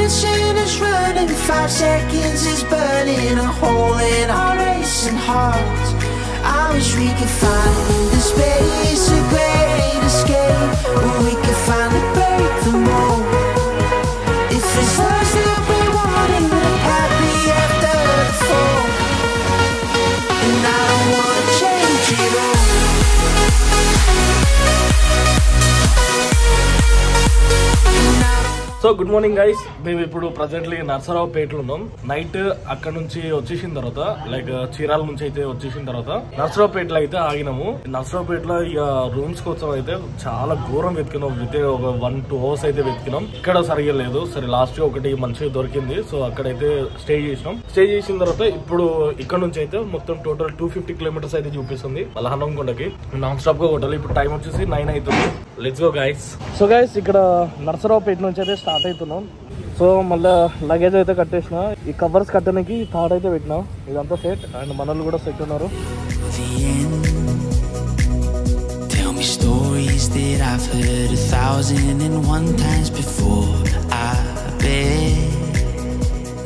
attention is running, 5 seconds is burning a hole in our racing hearts. I wish we could find the space, a great escape, where we could finally break the mold. If it's us that we want and we're happy after the fall, and I don't wanna change it all. So good morning guys, మేము ఇప్పుడు presently నర్సరావుపేటలో ఉన్నాం. Night అక్కడ నుంచి వచ్చేసిన తర్వాత like Chirala నుంచి అయితే వచ్చేసిన తర్వాత నర్సరావుపేటలో అయితే ఆగినాము. నర్సరావుపేటలో ఇక రూమ్స్ కోసం అయితే చాలా ఘోరం వెతికినాం. ఒక 1-2 అవర్స్ అయితే వెతికినాం. ఇక్కడ సరిగా లేదు. సరే లాస్ట్ ఒకటి మంచిగా దొరికింది, సో అక్కడైతే స్టే చేసినాం. స్టే చేసిన తర్వాత ఇప్పుడు ఇక్కడ నుంచి అయితే మొత్తం టోటల్ 250 కిలోమీటర్స్ అయితే చూపిస్తుంది మళ్ళీ హనంకొండకి. నాన్ స్టాప్ గా కొట్టాలి. ఇప్పుడు టైం వచ్చేసి 9 అవుతుంది. Let's go guys. So guys ఇక్కడ నర్సరావుపేట నుంచి అయితే స్టార్ట్ అవుతున్నాం. సో మళ్ళీ లగేజ్ అయితే కట్టేసిన, ఈ కవర్స్ కట్టడానికి థాట్ అయితే పెట్టినా. ఇదంతా సెట్ అండ్ మనల్ని కూడా సెట్ ఉన్నారు. Tell me stories that I've heard 1,001 times before. I bet.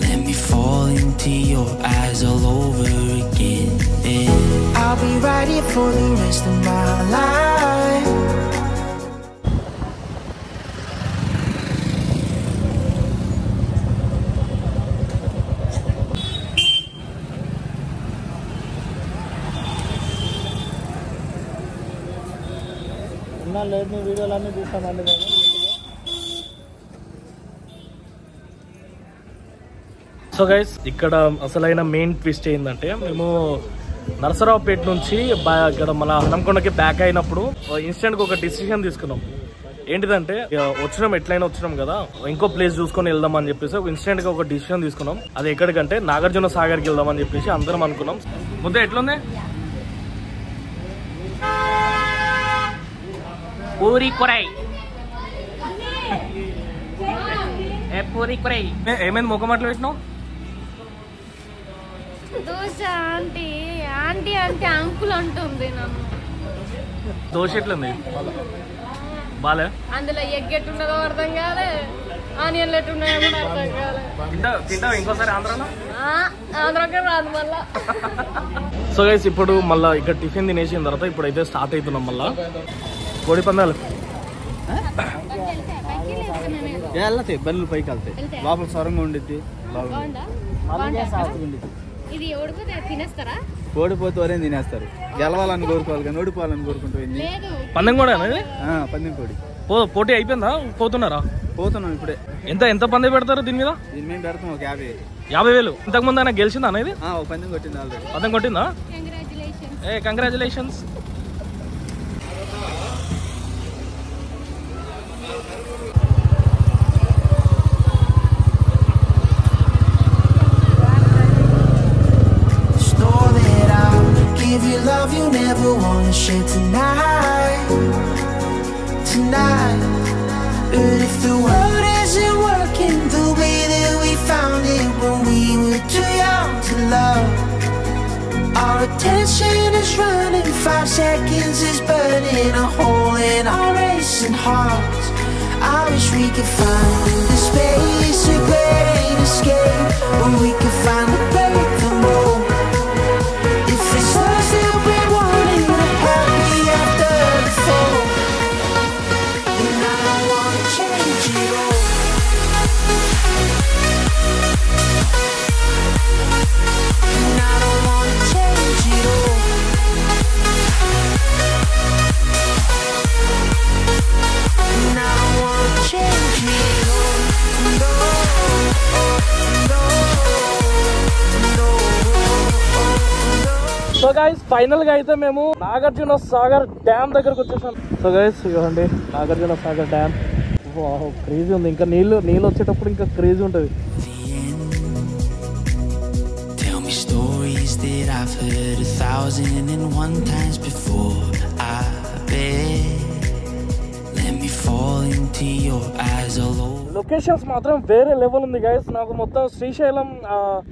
Let me fall into your eyes all over again. I'll be right here for the rest of my life. లేదు వీడియోలన్నీ తీస్తామండి మేము. So guys ఇక్కడ అసలైన main twist ఏంటంటే, మేము నర్సరావుపేట నుంచి ఇక్కడ మన హనంకొండకి బ్యాక్ అయినప్పుడు ఇన్స్టెంట్ గా ఒక డిసిషన్ తీసుకున్నాం. ఏంటిదంటే వచ్చినాం, ఎట్లయినా వచ్చినాం కదా, ఇంకో ప్లేస్ చూసుకొని వెళ్దాం అని చెప్పేసి ఇన్స్టెంట్ గా ఒక డిసిషన్ తీసుకున్నాం. అది ఎక్కడికంటే నాగార్జున సాగర్కి వెళ్దాం అని చెప్పేసి అందరం అనుకున్నాం. ముద్ద ఎట్లుంది? పూరి కొరై పూరి కొరై. ఏమైంది ముఖం అట్లా పెట్టినావు? దోశ ఆంటీ ఆంటీ అంటే అంకుల్ అంటుంది నన్ను. దోశ ఎట్లుంది? బాలే. అందులో ఎగ్ ఎట్టున్నదో అర్థం కాలే, ఆనియన్లు ఎట్టున్నాయో కూడా అర్థం కాలే. తింటావు ఇంకోసారి ఆంధ్రాలో? ఆంధ్రాకే రాదు మళ్ళా. సో గైస్ ఇప్పుడు మళ్ళీ ఇక్కడ టిఫిన్ తినేసిన తర్వాత ఇప్పుడైతే స్టార్ట్ అవుతున్నాం మళ్ళా కోడి పందాలు. వెళ్తాయి బళ్ళు పైకి వెళ్తాయి, లోపల సొరంగా ఉండిద్ది. ఓడిపోతే వరే తినేస్తారు. గెలవాలని కోరుకోవాలి కానీ ఓడిపోవాలని కోరుకుంటుంది. పందెం కూడా పందెం కోడి పోటీ అయిపోయిందా? పోతున్నారా? పోతున్నాం ఇప్పుడే. ఎంత పందెం పెడతారు దీని మీద? దీని మేము పెడతాం ఒక 50,000. ఇంతకు ముందు ఆయన గెలిచిందా అనేది? ఒక పందెం కొట్టింది ఆల్రెడీ. పందెం కొట్టిందా? Congratulations. Give you love you never wanna share tonight. But if the world isn't working the way that we found it when we were too young to love, our attention is running, 5 seconds is burning a hole in our racing hearts. I wish we could find the space, a great escape, where we could finally break the mold. If it's us that we want and we're happy after the fall, then I don't wanna change it all. And I don't wanna change it all. And I don't wanna change it all. No, no, no. So guys final గా అయితే మేము Nagarjuna Sagar dam దగ్గరకు వచ్చేసాం. So guys ఇవ్వండి Nagarjuna Sagar dam. Crazy ఉంది. ఇంకా నీళ్ళు వచ్చేటప్పుడు ఇంకా క్రేజీ ఉంటుంది. That I've heard 1,001 times before. I bet. Let me fall into your eyes all over. Locations మాత్రం వేరే లెవెల్ ఉంది గైస్. నాకు మొత్తం శ్రీశైలం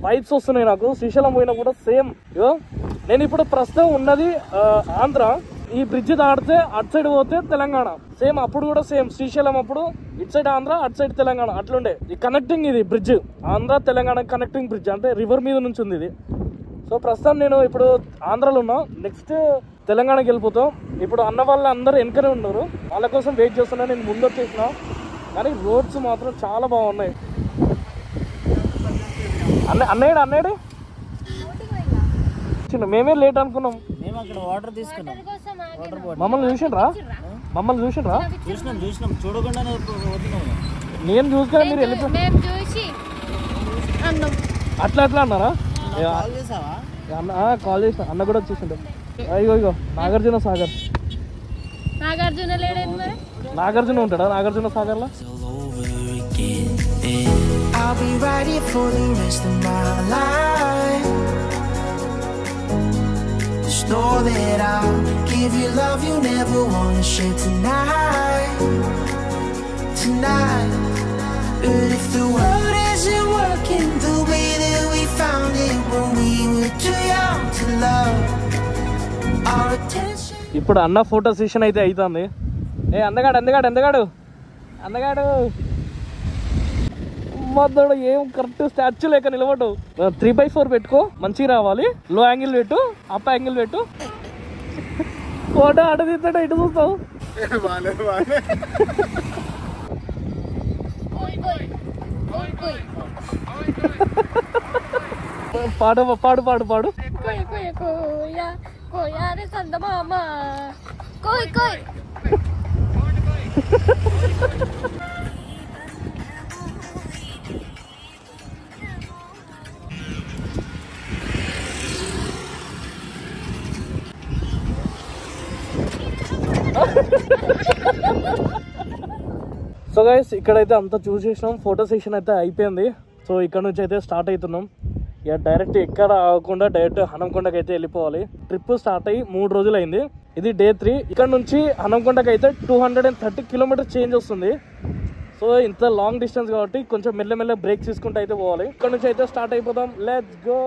వైబ్స్ వస్తున్నాయి. నాకు శ్రీశైలం పోయినా కూడా సేమ్. నేను ఇప్పుడు ప్రస్తుతం ఉన్నది ఆంధ్ర. ఈ బ్రిడ్జ్ దాటితే అటు సైడ్ పోతే తెలంగాణ. సేమ్ అప్పుడు కూడా సేమ్ శ్రీశైలం అప్పుడు ఇటు సైడ్ ఆంధ్ర అటు సైడ్ తెలంగాణ అట్లుండే ఈ కనెక్టింగ్ ఇది bridge Andhra Telangana connecting bridge అంటే రివర్ మీద నుంచి ఉంది ఇది. సో ప్రస్తుతం నేను ఇప్పుడు ఆంధ్రాలో ఉన్నా, నెక్స్ట్ తెలంగాణకి వెళ్ళిపోతాం. ఇప్పుడు అన్న వాళ్ళు అందరూ వెనకనే ఉన్నారు, వాళ్ళ కోసం వెయిట్ చేస్తున్నా. నేను ముందు వచ్చేసిన కానీ రోడ్స్ మాత్రం చాలా బాగున్నాయి. అన్నయ్యడు మేమే లేట్ అనుకున్నాం. మేము అక్కడ వాటర్ తీసుకున్నాం. మమ్మల్ని చూసిండ్రా చూసినాం చూడకుండానే నేను చూసుకున్నా మీరు అట్లా అన్నారా? కాల్ చేసిన అన్న కూడా వచ్చేసిండు. ఇగో నాగార్జున సాగర్. నాగార్జున ఉంటాడా నాగార్జున సాగర్ లో? I'll be right here for the rest of my life. Just know that I'll give you love you never wanna share tonight. But if the world isn't working the way that we found it when we were too young to love, our attention. ఇప్పుడు అన్న photo session అయితే అవుతుంది. అందగాడు మద్దడు ఏం correct statue లేక నిలబడు. 3x4 పెట్టుకో, మంచిగా రావాలి. లో యాంగిల్ పెట్టు, అప్ యాంగిల్ పెట్టు. ఫోటో అటు తీస్తాడు, ఇటు చూస్తావు. పాడు పాడు పాడు పాడు. సో గైస్ ఇక్కడైతే అంతా చూసేసినాం, ఫోటో సెషన్ అయితే అయిపోయింది. సో ఇక్కడ నుంచి అయితే స్టార్ట్ అవుతున్నాం. ఇక డైరెక్ట్ ఎక్కడ ఆగకుండా డైరెక్ట్ హనంకొండకి అయితే వెళ్ళిపోవాలి. ట్రిప్ స్టార్ట్ అయ్యి 3 రోజులు అయింది. ఇది డే 3. ఇక్కడ నుంచి హనంకొండకి అయితే 230 కిలోమీటర్స్ చేంజ్ వస్తుంది. సో ఇంత లాంగ్ డిస్టెన్స్ కాబట్టి కొంచెం మెల్లమెల్ల బ్రేక్ తీసుకుంటూ అయితే పోవాలి. ఇక్కడ నుంచి అయితే స్టార్ట్ అయిపోతాం. Let's go.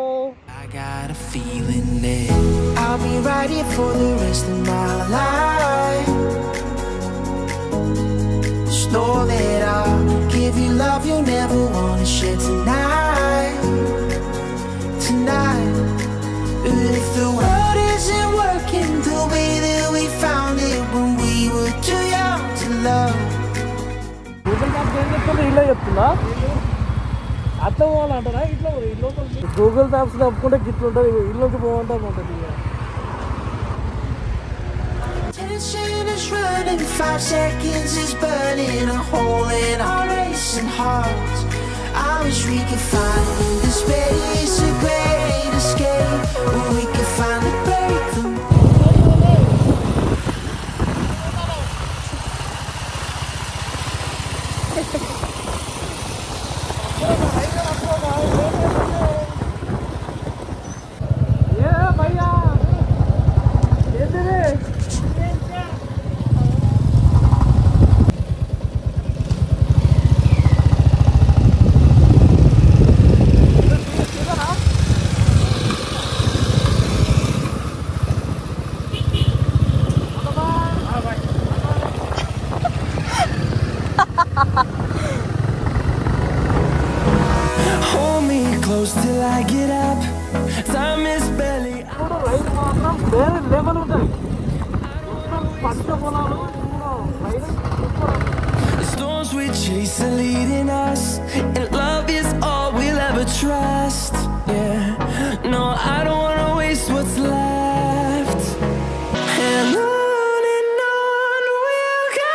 I got a feeling that I'll be right here for the rest of my life. Just know that I'll give you love you never wanna share tonight. But if the world isn't working the way that we found it when we were too young to love. Google maps ఏం చెప్తుందో ఇలా చెప్తుందా? అట్లా పోవాలంటారా? ఇట్లా Google maps తప్పుకుంటే గిట్లు ఉంటుంది, ఇల్లుకి పోవాలంటే ఉంటుంది. Tension is running, 5 seconds is burning a hole in our racing hearts. I wish we could find the space, a great escape, where we could finally break them. Hold me close till I get up. Time is barely. Ride మాత్రం వేరే level ఉంటుంది. పంట పొలాలు The storms we chase are leading us, and love is all we'll ever trust. Yeah, no, I don't wanna waste what's left. And on we'll go.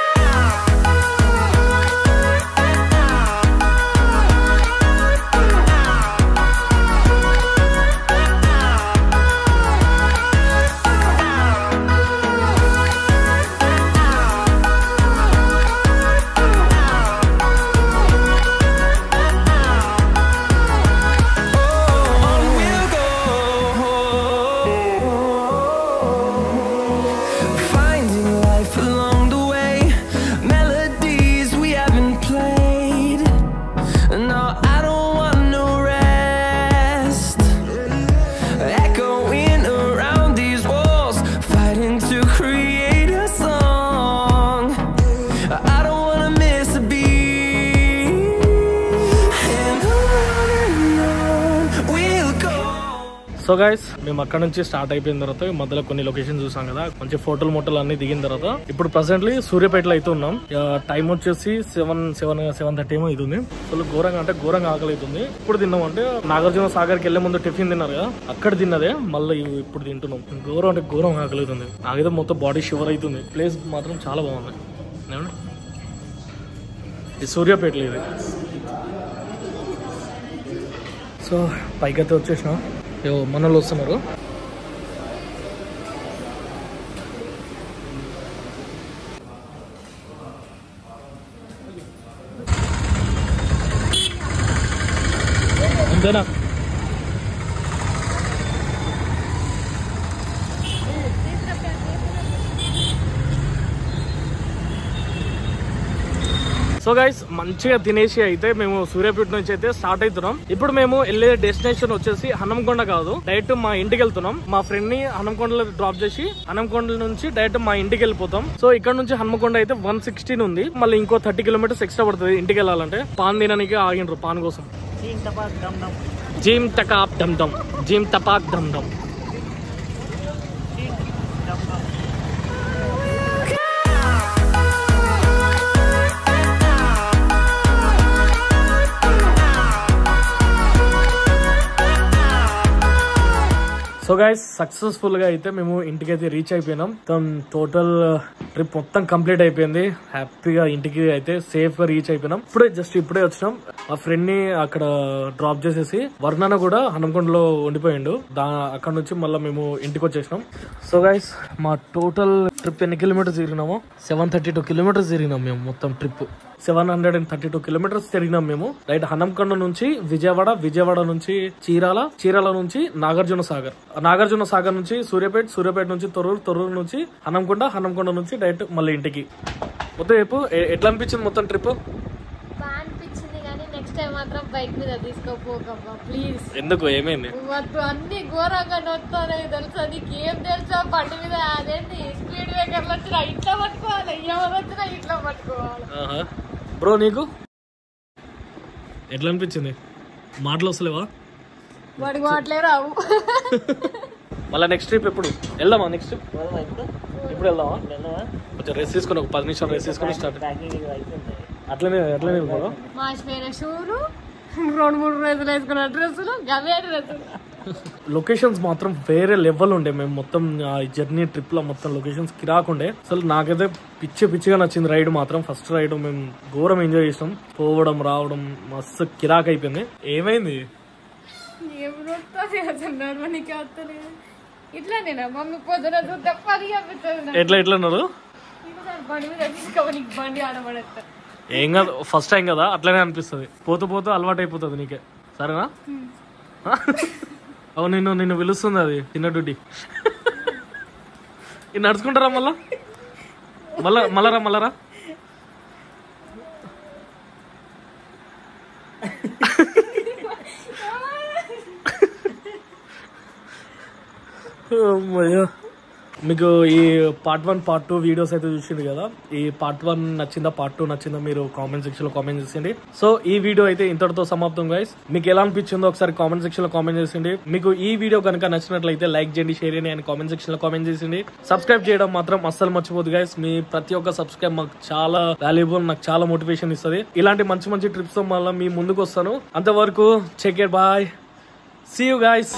To create a song, I don't wanna miss a beat. So guys మేము అక్కడ నుంచి start అయిపోయిన తర్వాత మధ్యలో కొన్ని location చూసాం కదా, మంచి ఫోటోలు అన్ని దిగిన తర్వాత ఇప్పుడు ప్రెసెంట్లీ సూర్యాపేటలో అయితే ఉన్నాం. టైం వచ్చేసి 7:30 ఏమో అవుతుంది. అసలు ఘోరంగా అంటే ఘోరంగా ఆకలి అవుతుంది. ఇప్పుడు తిన్నాం అంటే నాగార్జున సాగర్కి వెళ్లే ముందు టిఫిన్ తిన్నారు కదా, అక్కడ తిన్నదే మళ్ళీ ఇప్పుడు తింటున్నాం. ఘోరం అంటే ఘోరం ఆకలి అవుతుంది. నాకైతే మొత్తం బాడీ షివర్ అవుతుంది. ప్లేస్ మాత్రం చాలా బాగుంది. ఇది సూర్యాపేటలో ఇది. సో పైకి అయితే వచ్చేసిన మనలో వస్తున్నారు. అంతేనా? సో గైస్ మంచిగా తినేసి అయితే మేము సూర్యాపేట నుంచి అయితే స్టార్ట్ అవుతున్నాం. ఇప్పుడు మేము వెళ్ళే డెస్టినేషన్ వచ్చేసి హనంకొండ కాదు, డైరెక్ట్ మా ఇంటికి వెళ్తున్నాం. మా ఫ్రెండ్ ని హనంకొండలో డ్రాప్ చేసి హనంకొండ నుంచి డైరెక్ట్ మా ఇంటికి వెళ్ళిపోతాం. సో ఇక్కడ నుంచి హనుమకొండ అయితే 116 ఉంది. మళ్ళీ ఇంకో 30 కిలోమీటర్స్ ఎక్స్ట్రా పడుతుంది ఇంటికి వెళ్ళాలంటే. పాన్ తినడానికి ఆగిండ్రు పాన్ కోసం. జీమ్ టకాప్ డమ్ డమ్, జీమ్ టపాక్ డమ్ డమ్. సో గైస్ సక్సెస్ఫుల్ గా అయితే మేము ఇంటికి అయితే రీచ్ అయిపోయినాం. టోటల్ ట్రిప్ మొత్తం కంప్లీట్ అయిపోయింది. హ్యాపీగా ఇంటికి అయితే సేఫ్ గా రీచ్ అయిపోయినాం. ఇప్పుడే వచ్చినాం. మా ఫ్రెండ్ ని అక్కడ డ్రాప్ చేసేసి వర్ణన కూడా హనంకొండలో ఉండిపోయిండు. అక్కడ నుంచి మళ్ళీ మేము ఇంటికి వచ్చేసినాం. సో గైస్ మా టోటల్ ట్రిప్ ఎన్ని కిలోమీటర్స్ తిరిగినామో 732 కిలోమీటర్స్ తిరిగినాం మేము. మొత్తం ట్రిప్ 732 కిలోమీటర్స్ తిరిగినాం మేము. రైట్ హనంకొండ నుంచి విజయవాడ నుంచి చీరాల నుంచి నాగార్జున సాగర్ నుంచి సూర్యాపేట నుంచి తొర్రూరు నుంచి హనంకొండ నుంచి డైరెక్ట్ మళ్ళీ ఇంటికి. మొత్తం రేపు ఎట్లా అనిపించింది మొత్తం ట్రిప్? బాగా అనిపించింది కానీ నెక్స్ట్ టైం మాత్రం బైక్ మీద తీసుకోపోకమ్మా ప్లీజ్. ఎందుకు ఏమైంది? అన్ని ఘోరంగా నొత్తాయి తెలుసా నీకు? ఏం తెలుసా బండి మీద అదేంటి స్పీడ్ బ్రేకర్లు వచ్చినా ఇట్లా పట్టుకోవాలి, ఎవరు వచ్చినా ఇట్లా పట్టుకోవాలి. బ్రో నీకు ఎట్లా అనిపించింది? మాటలు వస్తలేవా? వాడికి మాటలే రావు. మళ్ళీ నెక్స్ట్ ట్రిప్ ఎప్పుడు వెళ్దామా? నెక్స్ట్ ఇప్పుడు వెళ్దామా? కొంచెం రెస్ట్ తీసుకుని ఒక 10 నిమిషాలు రెస్ట్ తీసుకుని స్టార్ట్. అట్లనే మాసిపోయిన షూలు 2-3 రోజులు వేసుకున్న డ్రెస్సులు గవే డ్రెస్సులు. లొకేషన్స్ మాత్రం వేరే లెవెల్ ఉండే. మేము మొత్తం జర్నీ ట్రిప్ లో మొత్తం లొకేషన్స్ కిరాకుండే. అసలు నాకైతే పిచ్చిగా నచ్చింది రైడ్ మాత్రం. ఫస్ట్ రైడ్ మేము ఘోరం ఎంజాయ్ చేసాం. పోవడం రావడం మస్తు కిరాక్ అయిపోయింది. ఏమైంది? ఇట్లా నేను మమ్మీ పొద్దున ఎట్లా అన్నారు? బండి ఆడబడతా ఏం కాదు, ఫస్ట్ టైం కదా అట్లనే అనిపిస్తుంది. పోతూ అలవాటు అయిపోతుంది నీకే. సరేనా? అవును నిన్ను పిలుస్తుంది అది చిన్న డ్యూటీ. ఇది నడుచుకుంటారా మళ్ళరా మీకు ఈ పార్ట్ 1 పార్ట్ 2 వీడియోస్ అయితే చూసింది కదా. ఈ పార్ట్ 1 నచ్చిందా పార్ట్ 2 నచ్చిందా మీరు కామెంట్ సెక్షన్ లో కామెంట్ చేసిండి. సో ఈ వీడియో అయితే ఇంతటితో సమాప్తం గైస్. మీకు ఎలా అనిపించిందో ఒకసారి కామెంట్ సెక్షన్ లో కామెంట్ చేసిండి. మీకు ఈ వీడియో కనుక నచ్చినట్లయితే లైక్ చేయండి, షేర్ చేయండి అని కామెంట్ సెక్షన్ లో కామెంట్ చేసిండి. సబ్స్క్రైబ్ చేయడం మాత్రం అస్సలు మర్చిపోదు గైస్. మీ ప్రతి ఒక్క సబ్స్క్రైబ్ మాకు చాలా వాల్యుబుల్, నాకు చాలా మోటివేషన్ ఇస్తుంది. ఇలాంటి మంచి ట్రిప్స్ తో మళ్ళీ మీ ముందుకు వస్తాను. అంతవరకు take care, bye, see you guys.